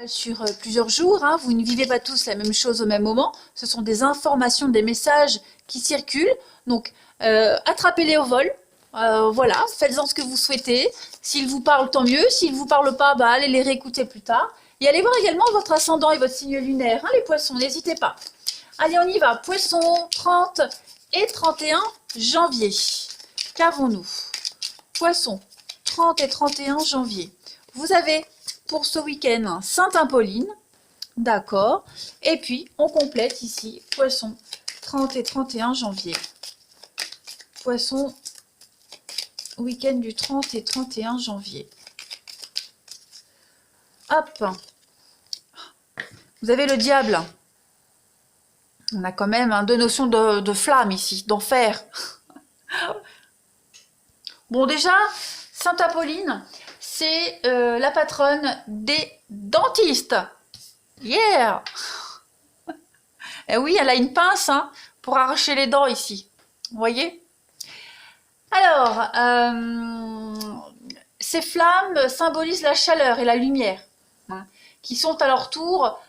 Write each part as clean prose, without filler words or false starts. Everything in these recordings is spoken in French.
Sur plusieurs jours, hein, vous ne vivez pas tous la même chose au même moment. Ce sont des informations, des messages qui circulent. Donc, attrapez-les au vol. Voilà, faites-en ce que vous souhaitez. S'ils vous parlent, tant mieux. S'ils ne vous parlent pas, bah, allez les réécouter plus tard. Et allez voir également votre ascendant et votre signe lunaire, hein, les poissons, n'hésitez pas. Allez, on y va. Poissons, 30 et 31 janvier. Qu'avons-nous? Poissons, 30 et 31 janvier. Vous avez pour ce week-end Sainte-Apolline, d'accord. Et puis, on complète ici, Poisson, 30 et 31 janvier. Poisson, week-end du 30 et 31 janvier. Hop. Vous avez le diable. On a quand même deux notions de flamme ici, d'enfer. Bon, déjà, Sainte-Apolline, c'est la patronne des dentistes. Yeah! Et oui, elle a une pince hein, pour arracher les dents ici. Vous voyez? Alors, ces flammes symbolisent la chaleur et la lumière, hein, qui sont à leur tour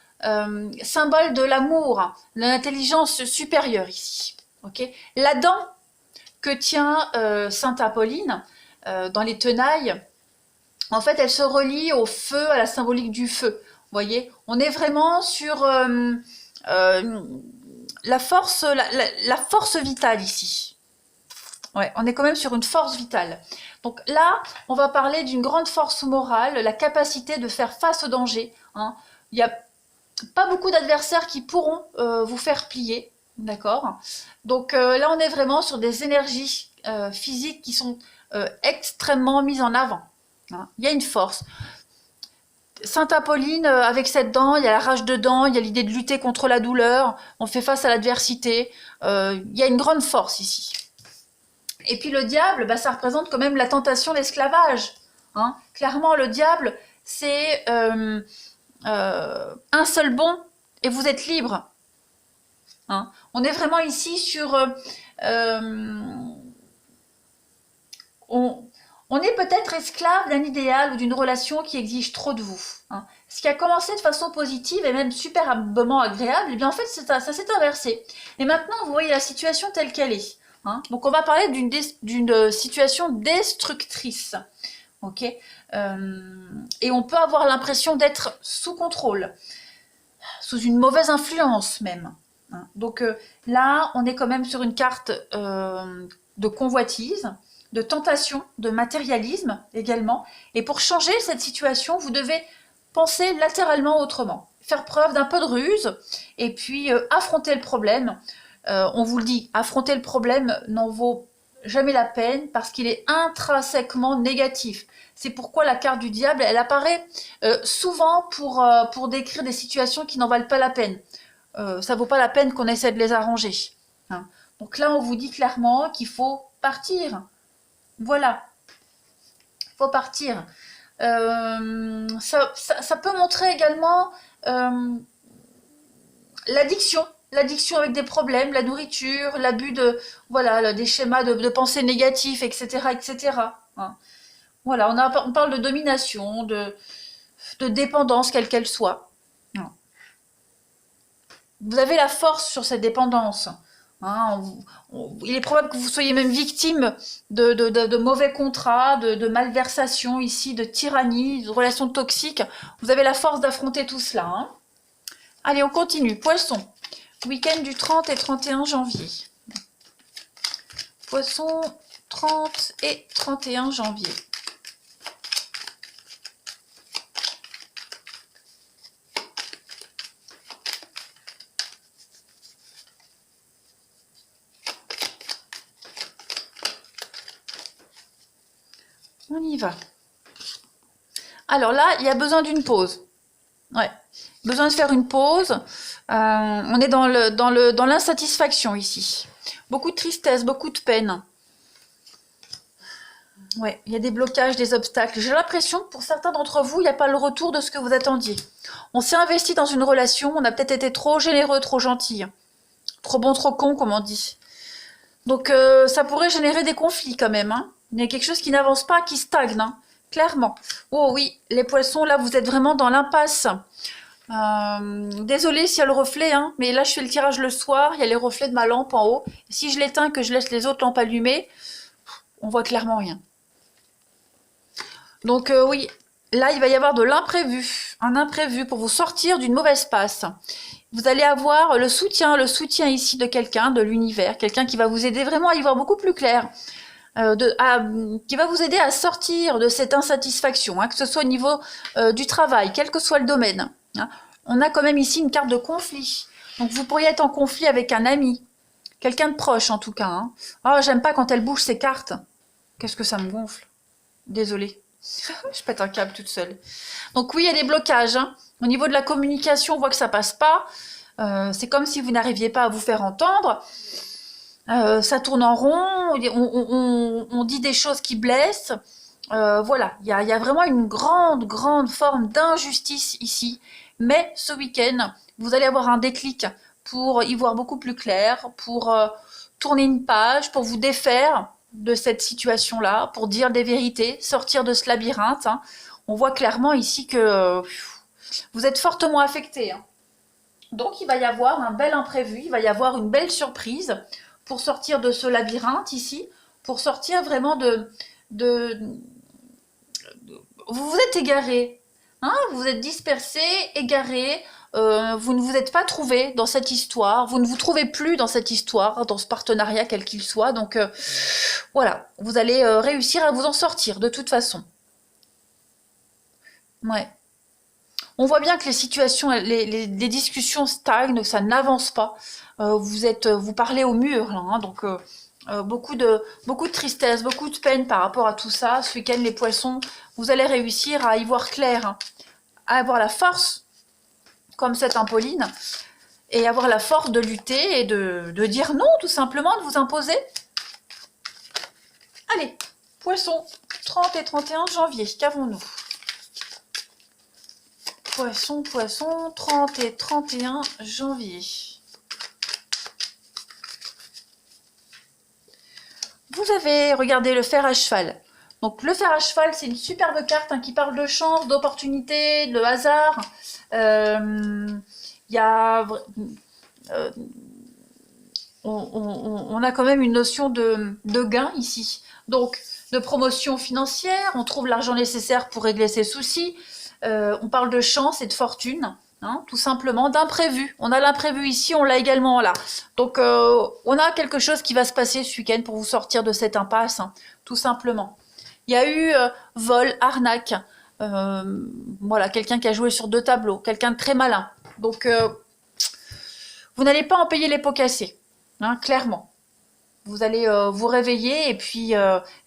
symboles de l'amour, de l'intelligence supérieure ici. Okay, la dent que tient Sainte Apolline dans les tenailles, en fait, elle se relie au feu, à la symbolique du feu. Vous voyez, on est vraiment sur la force vitale ici. Ouais, on est quand même sur une force vitale. Donc là, on va parler d'une grande force morale, la capacité de faire face au danger. Hein. Il n'y a pas beaucoup d'adversaires qui pourront vous faire plier, d'accord? Donc là, on est vraiment sur des énergies physiques qui sont extrêmement mises en avant. Hein. Il y a une force. Sainte Apolline, avec cette dent, il y a la rage de dents, il y a l'idée de lutter contre la douleur, on fait face à l'adversité, il y a une grande force ici. Et puis le diable, bah, ça représente quand même la tentation, l'esclavage. Hein. Clairement, le diable, c'est un seul bond et vous êtes libre. Hein. On est vraiment ici sur... on est peut-être esclave d'un idéal ou d'une relation qui exige trop de vous. Hein. Ce qui a commencé de façon positive et même superbement agréable, et bien en fait ça s'est inversé. Et maintenant vous voyez la situation telle qu'elle est. Hein. Donc on va parler d'une situation destructrice. Ok, et on peut avoir l'impression d'être sous contrôle, sous une mauvaise influence même. Hein. Donc là on est quand même sur une carte de convoitise, de tentation, de matérialisme également. Et pour changer cette situation, vous devez penser latéralement autrement. Faire preuve d'un peu de ruse et puis affronter le problème. On vous le dit, affronter le problème n'en vaut jamais la peine parce qu'il est intrinsèquement négatif. C'est pourquoi la carte du diable, elle apparaît souvent pour décrire des situations qui n'en valent pas la peine. Ça vaut pas la peine qu'on essaie de les arranger. Hein. Donc là, on vous dit clairement qu'il faut partir. Voilà, il faut partir. Ça peut montrer également l'addiction avec des problèmes, la nourriture, l'abus de, voilà, des schémas de pensée négatifs, etc., etc. Hein. Voilà, on parle de domination, de dépendance, quelle qu'elle soit. Hein. Vous avez la force sur cette dépendance. Hein, il est probable que vous soyez même victime de mauvais contrats, de malversation ici, de tyrannie, de relations toxiques. Vous avez la force d'affronter tout cela. Hein. Allez, on continue. Poisson, week-end du 30 et 31 janvier. Poisson, 30 et 31 janvier. On y va. Alors là, il y a besoin d'une pause. Ouais, besoin de faire une pause. On est dans l'insatisfaction ici. Beaucoup de tristesse, beaucoup de peine. Ouais, il y a des blocages, des obstacles. J'ai l'impression que pour certains d'entre vous, il n'y a pas le retour de ce que vous attendiez. On s'est investi dans une relation, on a peut-être été trop généreux, trop gentil. Trop bon, trop con, comme on dit. Donc ça pourrait générer des conflits quand même. Hein. Il y a quelque chose qui n'avance pas, qui stagne. Hein. clairement. Oh oui, les poissons, là, vous êtes vraiment dans l'impasse. Désolée s'il y a le reflet, hein, mais là, je fais le tirage le soir, il y a les reflets de ma lampe en haut. Si je l'éteins, que je laisse les autres lampes allumées, on voit clairement rien. Donc oui, là, il va y avoir de l'imprévu, un imprévu pour vous sortir d'une mauvaise passe. Vous allez avoir le soutien ici de quelqu'un, de l'univers, quelqu'un qui va vous aider vraiment à y voir beaucoup plus clair, qui va vous aider à sortir de cette insatisfaction, hein, que ce soit au niveau du travail, quel que soit le domaine. Hein. On a quand même ici une carte de conflit. Donc vous pourriez être en conflit avec un ami, quelqu'un de proche en tout cas. Hein. Oh, j'aime pas quand elle bouge ses cartes. Qu'est-ce que ça me gonfle. Désolée. Je pète un câble toute seule. Donc oui, il y a des blocages. Hein. Au niveau de la communication, on voit que ça passe pas. C'est comme si vous n'arriviez pas à vous faire entendre. Ça tourne en rond. On dit des choses qui blessent. Voilà, il y a vraiment une grande forme d'injustice ici. Mais ce week-end, vous allez avoir un déclic pour y voir beaucoup plus clair, pour tourner une page, pour vous défaire de cette situation-là, pour dire des vérités, sortir de ce labyrinthe. Hein. On voit clairement ici que vous êtes fortement affecté. Hein. Donc il va y avoir un bel imprévu, il va y avoir une belle surprise pour sortir de ce labyrinthe ici, pour sortir vraiment vous vous êtes égaré, hein, vous vous êtes dispersé, égaré, vous ne vous êtes pas trouvé dans cette histoire, vous ne vous trouvez plus dans cette histoire, dans ce partenariat quel qu'il soit, donc voilà, vous allez réussir à vous en sortir de toute façon. Ouais. On voit bien que les situations, les discussions stagnent, ça n'avance pas. Vous parlez au mur, là, hein, donc beaucoup de tristesse, beaucoup de peine par rapport à tout ça. Ce week-end, les poissons, vous allez réussir à y voir clair, hein, à avoir la force, comme cette Pauline, et avoir la force de lutter et de dire non, tout simplement, de vous imposer. Allez, poissons, 30 et 31 janvier, qu'avons-nous? Poisson, 30 et 31 janvier. Vous avez regardé le fer à cheval. Donc le fer à cheval, c'est une superbe carte, hein, qui parle de chance, d'opportunité, de hasard. Y a, on a quand même une notion de gain ici. Donc de promotion financière, on trouve l'argent nécessaire pour régler ses soucis. On parle de chance et de fortune, hein, tout simplement, d'imprévu. On a l'imprévu ici, on l'a également là. Donc on a quelque chose qui va se passer ce week-end pour vous sortir de cette impasse, hein, tout simplement. Il y a eu vol, arnaque, voilà, quelqu'un qui a joué sur 2 tableaux, quelqu'un de très malin. Donc vous n'allez pas en payer les pots cassés, hein, clairement. Vous allez vous réveiller et puis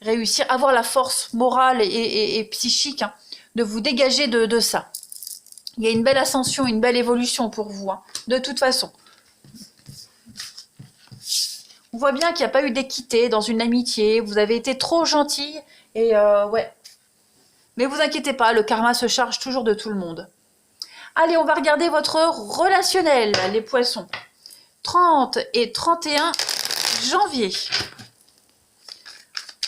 réussir, avoir la force morale et psychique, hein, de vous dégager de ça. Il y a une belle ascension, une belle évolution pour vous, hein, de toute façon. On voit bien qu'il n'y a pas eu d'équité dans une amitié, vous avez été trop gentille, et ouais. Mais vous inquiétez pas, le karma se charge toujours de tout le monde. Allez, on va regarder votre relationnel, les poissons. 30 et 31 janvier.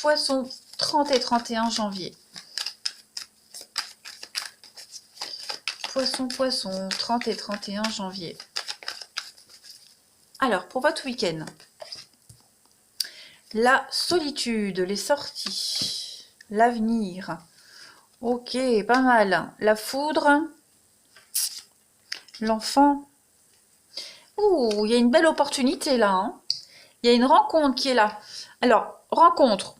Poissons, 30 et 31 janvier. Poisson, 30 et 31 janvier. Alors, pour votre week-end, la solitude, les sorties, l'avenir. Ok, pas mal. La foudre, l'enfant. Ouh, il y a une belle opportunité là. Hein. Il y a une rencontre qui est là. Alors, rencontre.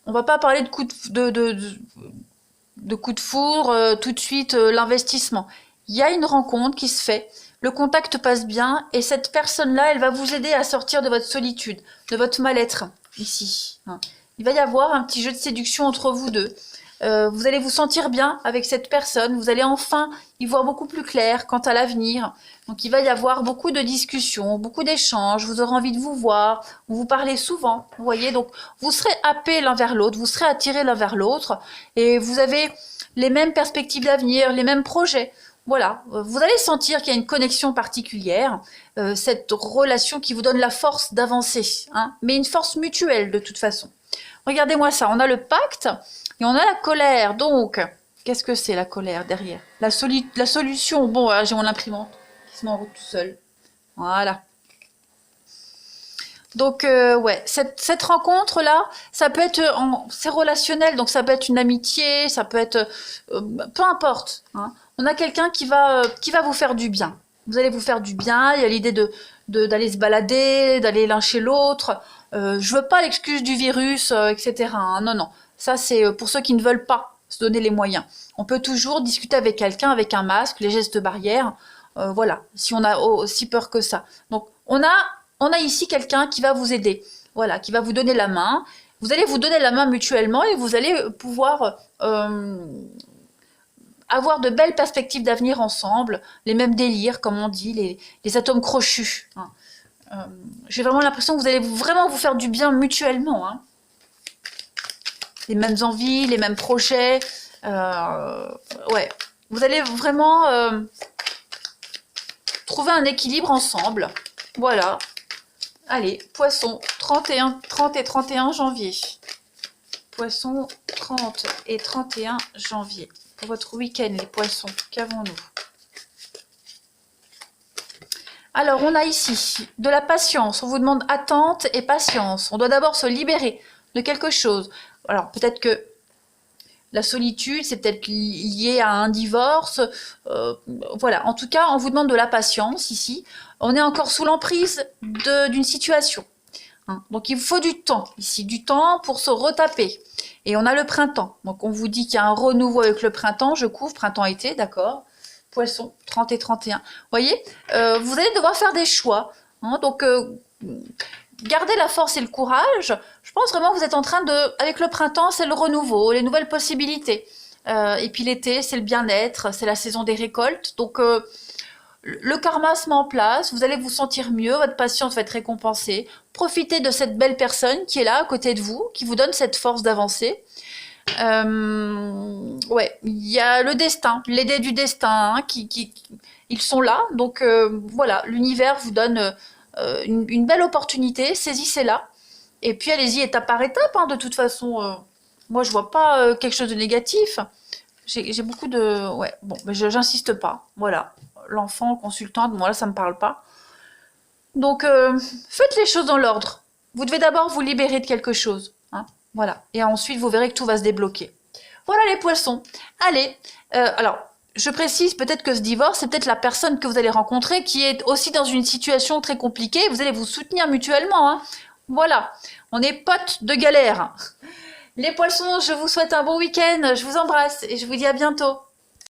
On va pas parler de coup de coup de foudre, tout de suite, l'investissement. Il y a une rencontre qui se fait, le contact passe bien, et cette personne-là, elle va vous aider à sortir de votre solitude, de votre mal-être, ici. Hein. Il va y avoir un petit jeu de séduction entre vous deux. Vous allez vous sentir bien avec cette personne, vous allez enfin y voir beaucoup plus clair quant à l'avenir. Donc il va y avoir beaucoup de discussions, beaucoup d'échanges, vous aurez envie de vous voir, vous parlez souvent, vous voyez, donc vous serez happés l'un vers l'autre, vous serez attirés l'un vers l'autre, et vous avez les mêmes perspectives d'avenir, les mêmes projets. Voilà, vous allez sentir qu'il y a une connexion particulière, cette relation qui vous donne la force d'avancer, hein, mais une force mutuelle de toute façon. Regardez-moi ça, on a le pacte, Et on a la colère. Donc, qu'est-ce que c'est la colère derrière? La solution. Bon, voilà, j'ai mon imprimante qui se met en route tout seul. Voilà. Donc, ouais, cette rencontre-là, ça peut être, c'est relationnel, donc ça peut être une amitié, ça peut être, peu importe, hein. On a quelqu'un qui va vous faire du bien. Vous allez vous faire du bien, il y a l'idée d'aller se balader, d'aller l'un chez l'autre. Je veux pas l'excuse du virus, etc., hein. Non, non, ça c'est pour ceux qui ne veulent pas se donner les moyens. On peut toujours discuter avec quelqu'un avec un masque, les gestes barrières, voilà, si on a aussi peur que ça. Donc, on a ici quelqu'un qui va vous aider, voilà, qui va vous donner la main. Vous allez vous donner la main mutuellement et vous allez pouvoir avoir de belles perspectives d'avenir ensemble, les mêmes délires, comme on dit, les atomes crochus, hein. J'ai vraiment l'impression que vous allez vraiment vous faire du bien mutuellement, hein. Les mêmes envies, les mêmes projets, ouais. Vous allez vraiment trouver un équilibre ensemble, voilà. Allez, Poisson, 30 et 31 janvier. Poisson, 30 et 31 janvier. Pour votre week-end, les poissons, qu'avons-nous? Alors, on a ici de la patience. On vous demande attente et patience. On doit d'abord se libérer de quelque chose. Alors, peut-être que la solitude, c'est peut-être lié à un divorce. Voilà, en tout cas, on vous demande de la patience ici. On est encore sous l'emprise d'une situation, hein. Donc, il vous faut du temps ici, du temps pour se retaper. Et on a le printemps. Donc, on vous dit qu'il y a un renouveau avec le printemps. Je couvre printemps-été, d'accord. Poisson, 30 et 31. Vous voyez, vous allez devoir faire des choix, hein. Donc, gardez la force et le courage. Je pense vraiment que vous êtes en train de... Avec le printemps, c'est le renouveau, les nouvelles possibilités. Et puis l'été, c'est le bien-être, c'est la saison des récoltes. Donc, le karma se met en place, vous allez vous sentir mieux, votre patience va être récompensée. Profitez de cette belle personne qui est là à côté de vous, qui vous donne cette force d'avancer. Ouais, il y a le destin, les dés du destin, hein, ils sont là. Donc voilà, l'univers vous donne une belle opportunité, saisissez-la. Et puis allez-y étape par étape, hein, de toute façon. Moi, je vois pas quelque chose de négatif. J'ai beaucoup de... Ouais, bon, mais j'insiste pas. Voilà. L'enfant consultante, moi là, ça me parle pas. Donc, faites les choses dans l'ordre. Vous devez d'abord vous libérer de quelque chose, hein. Voilà. Et ensuite, vous verrez que tout va se débloquer. Voilà les poissons. Allez, alors, je précise peut-être que ce divorce, c'est peut-être la personne que vous allez rencontrer qui est aussi dans une situation très compliquée. Vous allez vous soutenir mutuellement, hein. Voilà. On est potes de galère. Les poissons, je vous souhaite un bon week-end. Je vous embrasse et je vous dis à bientôt.